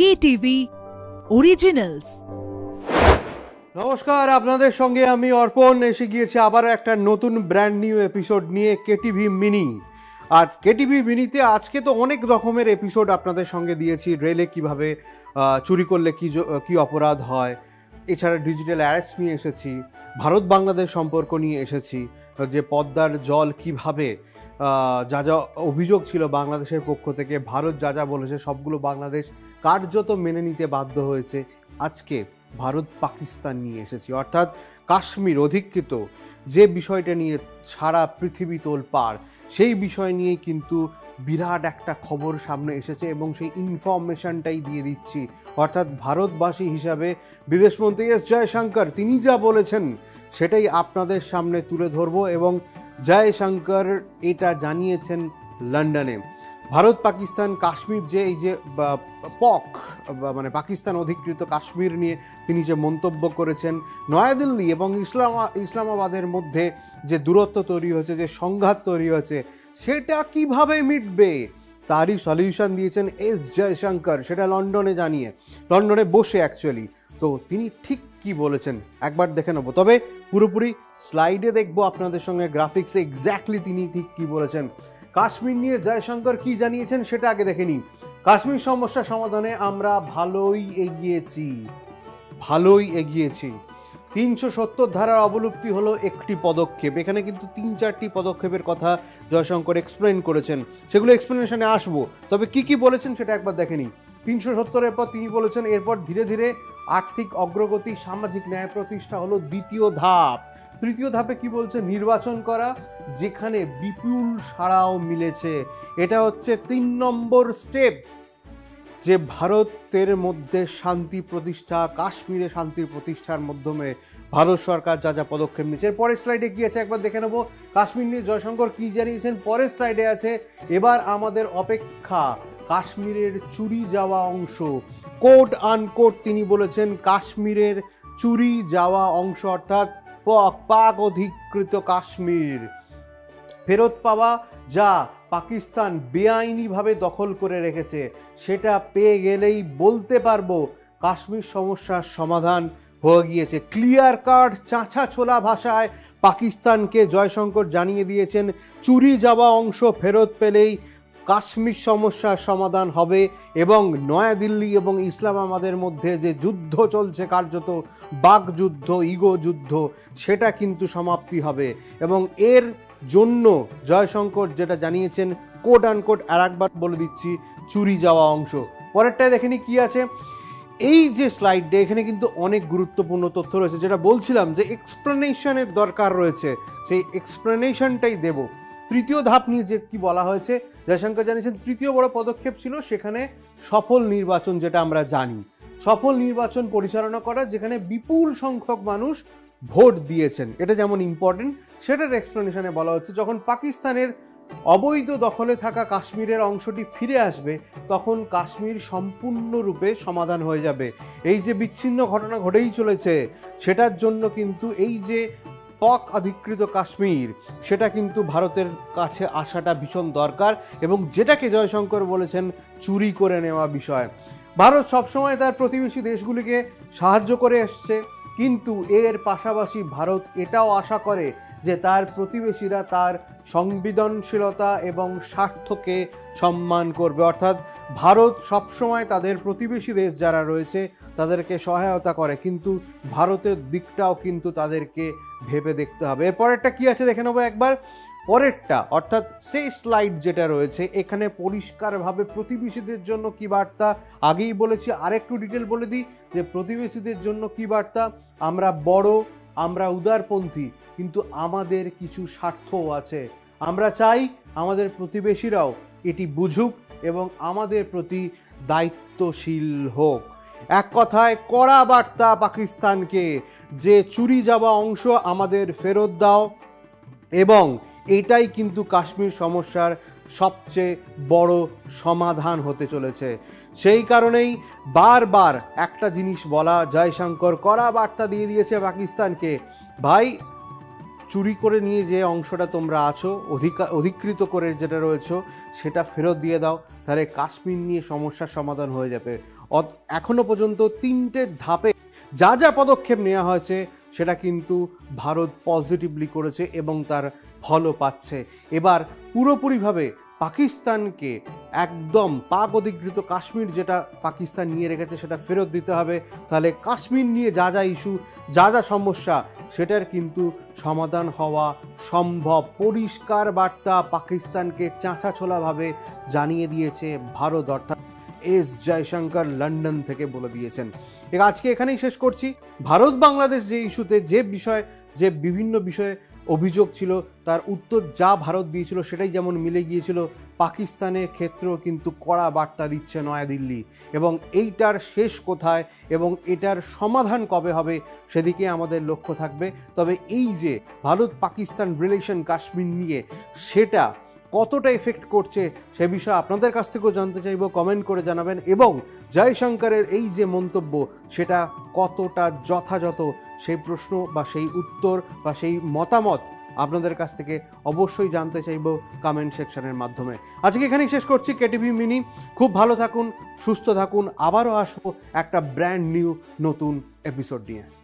KTV Originals। নমস্কার, আপনাদের সঙ্গে আমি অর্পণ এসে গিয়েছি আবার একটা নতুন ব্র্যান্ড নিউ এপিসোড নিয়ে কেটিভি মিনি। আর কেটিভি মিনিতে আজকে তো অনেক রকমের এপিসোড আপনাদের সঙ্গে দিয়েছি। রেলে কিভাবে চুরি করলে কি অপরাধ হয়, এছাড়া ডিজিটাল অ্যারেস্ট নিয়ে এসেছি, ভারত বাংলাদেশ সম্পর্ক নিয়ে এসেছি, যে পদ্মার জল কিভাবে যা যা অভিযোগ ছিল বাংলাদেশের পক্ষ থেকে, ভারত যা যা বলেছে সবগুলো বাংলাদেশ কার্যত মেনে নিতে বাধ্য হয়েছে। আজকে ভারত পাকিস্তান নিয়ে এসেছি, অর্থাৎ কাশ্মীর অধিকৃত যে বিষয়টা নিয়ে সারা পৃথিবী তোলপাড়, সেই বিষয় নিয়েই কিন্তু বিরাট একটা খবর সামনে এসেছে এবং সেই ইনফরমেশনটাই দিয়ে দিচ্ছি। অর্থাৎ ভারতবাসী হিসাবে বিদেশমন্ত্রী এস জয়শঙ্কর তিনি যা বলেছেন সেটাই আপনাদের সামনে তুলে ধরবো। এবং জয়শঙ্কর এটা জানিয়েছেন লন্ডনে। ভারত পাকিস্তান কাশ্মীর যে এই যে মানে পাকিস্তান অধিকৃত কাশ্মীর নিয়ে তিনি যে মন্তব্য করেছেন, নয়াদিল্লি এবং ইসলামাবাদের মধ্যে যে দূরত্ব তৈরি হয়েছে, যে সংঘাত তৈরি হয়েছে, সেটা কিভাবে মিটবে তারই সলিউশন দিয়েছেন এস জয়শঙ্কর, সেটা লন্ডনে বসে অ্যাকচুয়ালি। তো তিনি ঠিক কি বলেছেন একবার দেখে নেবো, তবে পুরোপুরি স্লাইডে দেখবো আপনাদের সঙ্গে গ্রাফিক্সে এক্স্যাক্টলি তিনি ঠিক কি বলেছেন। কাশ্মীর নিয়ে জয়শঙ্কর কি জানিয়েছেন সেটা আগে দেখে নিই। কাশ্মীর সমস্যা সমাধানে আমরা ভালোই এগিয়েছি। 370 ধারার অবলুপ্তি হলো একটি পদক্ষেপ। এখানে কিন্তু 3-4টি পদক্ষেপের কথা জয়শঙ্কর এক্সপ্লেন করেছেন, সেগুলো এক্সপ্লেনেশনে আসবো। তবে কি বলেছেন সেটা একবার দেখে নিই। 370-এর পর তিনি বলেছেন এরপর ধীরে ধীরে আর্থিক অগ্রগতি, সামাজিক ন্যায় প্রতিষ্ঠা হলো দ্বিতীয় ধাপ। তৃতীয় ধাপে কি বলছে? নির্বাচন করা, যেখানে বিপুল সাড়াও মিলেছে। এটা হচ্ছে 3 নম্বর স্টেপ, যে ভারতের মধ্যে শান্তি প্রতিষ্ঠা, কাশ্মীরে শান্তি প্রতিষ্ঠার মাধ্যমে ভারত সরকার যা যা পদক্ষেপ নিচ্ছে। এর পরের স্লাইডে কি আছে একবার দেখে নেবো। কাশ্মীর নিয়ে জয়শঙ্কর কি জানিয়েছেন পরের স্লাইডে আছে। এবার আমাদের অপেক্ষা কাশ্মীরের চুরি যাওয়া অংশ। কোট আনকোট তিনি বলেছেন কাশ্মীরের চুরি যাওয়া অংশ, অর্থাৎ পাক অধিকৃত কাশ্মীর ফেরত পাওয়া, যা পাকিস্তান বেআইনিভাবে দখল করে রেখেছে, সেটা পেয়ে গেলেই বলতে পারবো কাশ্মীর সমস্যার সমাধান হয়ে গিয়েছে। ক্লিয়ার কাট চাঁচা ছোলা ভাষায় পাকিস্তানকে জয়শঙ্কর জানিয়ে দিয়েছেন চুরি যাওয়া অংশ ফেরত পেলেই কাশ্মীর সমস্যার সমাধান হবে এবং নয়াদিল্লি এবং ইসলামাবাদের মধ্যে যে যুদ্ধ চলছে, কার্যত বাকযুদ্ধ, ইগো যুদ্ধ, সেটা কিন্তু সমাপ্তি হবে। এবং এর জন্য জয়শঙ্কর যেটা জানিয়েছেন কোট আনকোট আর একবার বলে দিচ্ছি, চুরি যাওয়া অংশ। পরেরটায় দেখেনি কি আছে। এই যে স্লাইডে এখানে কিন্তু অনেক গুরুত্বপূর্ণ তথ্য রয়েছে, যেটা বলছিলাম যে এক্সপ্লেনেশনের দরকার রয়েছে, সেই এক্সপ্লেনেশনটাই দেব। তৃতীয় ধাপ নিয়ে যে কি বলা হয়েছে, জয়শঙ্কর জানিয়েছেন তৃতীয় বড় পদক্ষেপ ছিল সেখানে সফল নির্বাচন, যেটা আমরা জানি সফল নির্বাচন পরিচালনা করা, যেখানে বিপুল সংখ্যক মানুষ ভোট দিয়েছেন। এটা যেমন ইম্পর্টেন্ট, সেটার এক্সপ্লেনেশনে বলা হচ্ছে যখন পাকিস্তানের অবৈধ দখলে থাকা কাশ্মীরের অংশটি ফিরে আসবে, তখন কাশ্মীর সম্পূর্ণরূপে সমাধান হয়ে যাবে। এই যে বিচ্ছিন্ন ঘটনা ঘটেই চলেছে, সেটার জন্য কিন্তু এই যে পাক অধিকৃত কাশ্মীর, সেটা কিন্তু ভারতের কাছে আসাটা ভীষণ দরকার, এবং যেটাকে জয়শঙ্কর বলেছেন চুরি করে নেওয়া বিষয়। ভারত সবসময় তার প্রতিবেশী দেশগুলিকে সাহায্য করে এসছে, কিন্তু এর পাশাপাশি ভারত এটাও আশা করে যে তার প্রতিবেশীরা তার সংবেদনশীলতা এবং স্বার্থকে সম্মান করবে। অর্থাৎ ভারত সবসময় তাদের প্রতিবেশী দেশ যারা রয়েছে তাদেরকে সহায়তা করে, কিন্তু ভারতের দিকটাও কিন্তু তাদেরকে ভেবে দেখতে হবে। এরপরেরটা কি আছে দেখে নেবো একবার। পরেরটা অর্থাৎ সেই স্লাইড যেটা রয়েছে, এখানে পরিষ্কারভাবে প্রতিবেশীদের জন্য কি বার্তা, আগেই বলেছি আরেকটু ডিটেল বলে দিই যে প্রতিবেশীদের জন্য কি বার্তা। আমরা বড়, আমরা উদারপন্থী, কিন্তু আমাদের কিছু স্বার্থও আছে। আমরা চাই আমাদের প্রতিবেশীরাও এটি বুঝুক এবং আমাদের প্রতি দায়িত্বশীল হোক। এক কথায় কড়া বার্তা পাকিস্তানকে, যে চুরি যাওয়া অংশ আমাদের ফেরত দাও, এবং এটাই কিন্তু কাশ্মীর সমস্যার সবচেয়ে বড় সমাধান হতে চলেছে। সেই কারণেই বারবার একটা জিনিস বলা, জয়শঙ্কর কড়া বার্তা দিয়ে দিয়েছে পাকিস্তানকে, ভাই চুরি করে নিয়ে যে অংশটা তোমরা আছো, অধিকৃত করে যেটা রয়েছে, সেটা ফেরত দিয়ে দাও, তাহলে কাশ্মীর নিয়ে সমস্যার সমাধান হয়ে যাবে। এখনো পর্যন্ত 3টে ধাপে যা যা পদক্ষেপ নেওয়া হয়েছে সেটা কিন্তু ভারত পজিটিভলি করেছে এবং তার ফলও পাচ্ছে। এবার পুরোপুরিভাবে পাকিস্তানকে একদম পাক অধিকৃত কাশ্মীর যেটা পাকিস্তান নিয়ে রেখেছে সেটা ফেরত দিতে হবে। তাহলে কাশ্মীর নিয়ে যা যা ইস্যু, যা যা সমস্যা, সেটার কিন্তু সমাধান হওয়া সম্ভব। পরিষ্কার বার্তা পাকিস্তানকে চাঁচাছোলাভাবে জানিয়ে দিয়েছে ভারত, অর্থাৎ এস জয়শঙ্কর লন্ডন থেকে বলে দিয়েছেন। আজকে এখানেই শেষ করছি। ভারত বাংলাদেশ যে ইস্যুতে যে বিভিন্ন বিষয়ে অভিযোগ ছিল তার উত্তর যা ভারত দিয়েছিল সেটাই যেমন মিলে গিয়েছিল, পাকিস্তানের ক্ষেত্রেও কিন্তু কড়া বার্তা দিচ্ছে নয়াদিল্লি। এবং এইটার শেষ কোথায় এবং এটার সমাধান কবে হবে সেদিকে আমাদের লক্ষ্য থাকবে। তবে এই যে ভারত পাকিস্তান রিলেশন কাশ্মীর নিয়ে, সেটা কতটা এফেক্ট করছে সে বিষয়ে আপনাদের কাছ থেকেও জানতে চাইব, কমেন্ট করে জানাবেন। এবং জয়শঙ্করের এই যে মন্তব্য সেটা কতটা যথাযথ সেই প্রশ্ন বা সেই উত্তর বা সেই মতামত আপনাদের কাছ থেকে অবশ্যই জানতে চাইব কমেন্ট সেকশনের মাধ্যমে। আজকে এখানেই শেষ করছি কেটিভি মিনি। খুব ভালো থাকুন, সুস্থ থাকুন। আবারও আসবো একটা ব্র্যান্ড নিউ নতুন এপিসোড নিয়ে।